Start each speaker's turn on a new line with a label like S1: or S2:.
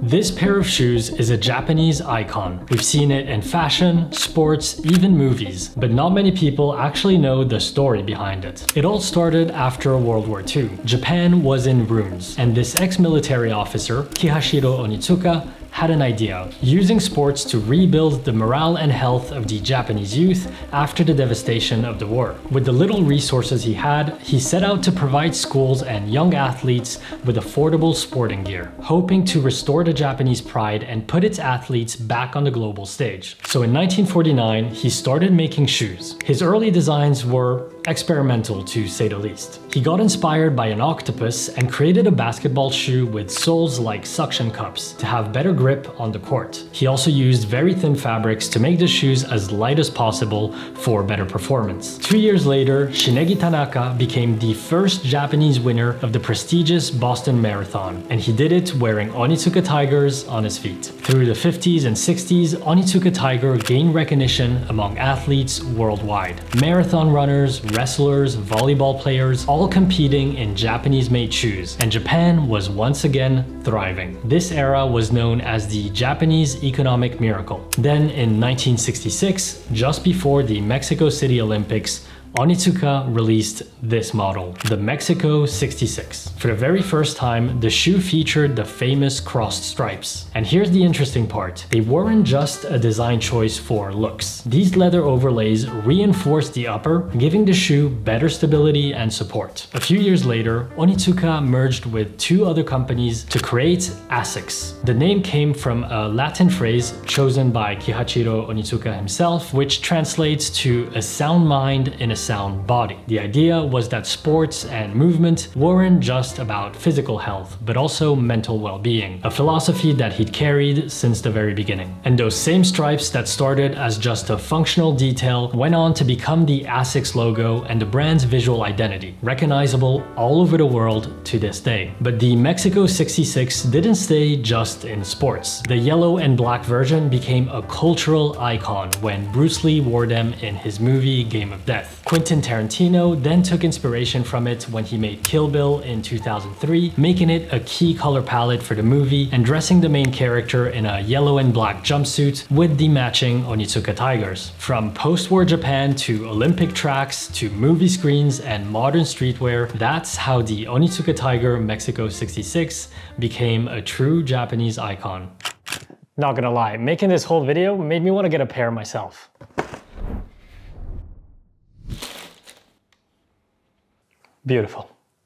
S1: This pair of shoes is a Japanese icon. We've seen it in fashion, sports, even movies, but not many people actually know the story behind it. It all started after World War II. Japan was in ruins, and this ex-military officer, Kihashiro Onitsuka, had an idea, using sports to rebuild the morale and health of the Japanese youth after the devastation of the war. With the little resources he had, he set out to provide schools and young athletes with affordable sporting gear, hoping to restore the Japanese pride and put its athletes back on the global stage. So in 1949, he started making shoes. His early designs were experimental, to say the least. He got inspired by an octopus and created a basketball shoe with soles like suction cups to have better grip on the court. He also used very thin fabrics to make the shoes as light as possible for better performance. 2 years later, Shinegi Tanaka became the first Japanese winner of the prestigious Boston Marathon, and he did it wearing Onitsuka Tigers on his feet. Through the 50s and 60s, Onitsuka Tiger gained recognition among athletes worldwide. Marathon runners, wrestlers, volleyball players, all competing in Japanese-made shoes, and Japan was once again thriving. This era was known as the Japanese economic miracle. Then in 1966, just before the Mexico City Olympics, Onitsuka released this model, the Mexico 66. For the very first time, the shoe featured the famous crossed stripes. And here's the interesting part. They weren't just a design choice for looks. These leather overlays reinforced the upper, giving the shoe better stability and support. A few years later, Onitsuka merged with 2 other companies to create ASICS. The name came from a Latin phrase chosen by Kihachiro Onitsuka himself, which translates to a sound mind in a sound body. The idea was that sports and movement weren't just about physical health, but also mental well-being, a philosophy that he'd carried since the very beginning. And those same stripes that started as just a functional detail went on to become the ASICS logo and the brand's visual identity, recognizable all over the world to this day. But the Mexico 66 didn't stay just in sports. The yellow and black version became a cultural icon when Bruce Lee wore them in his movie Game of Death. Quentin Tarantino then took inspiration from it when he made Kill Bill in 2003, making it a key color palette for the movie and dressing the main character in a yellow and black jumpsuit with the matching Onitsuka Tigers. From post-war Japan to Olympic tracks to movie screens and modern streetwear, that's how the Onitsuka Tiger Mexico 66 became a true Japanese icon. Not gonna lie, making this whole video made me want to get a pair myself. Beautiful.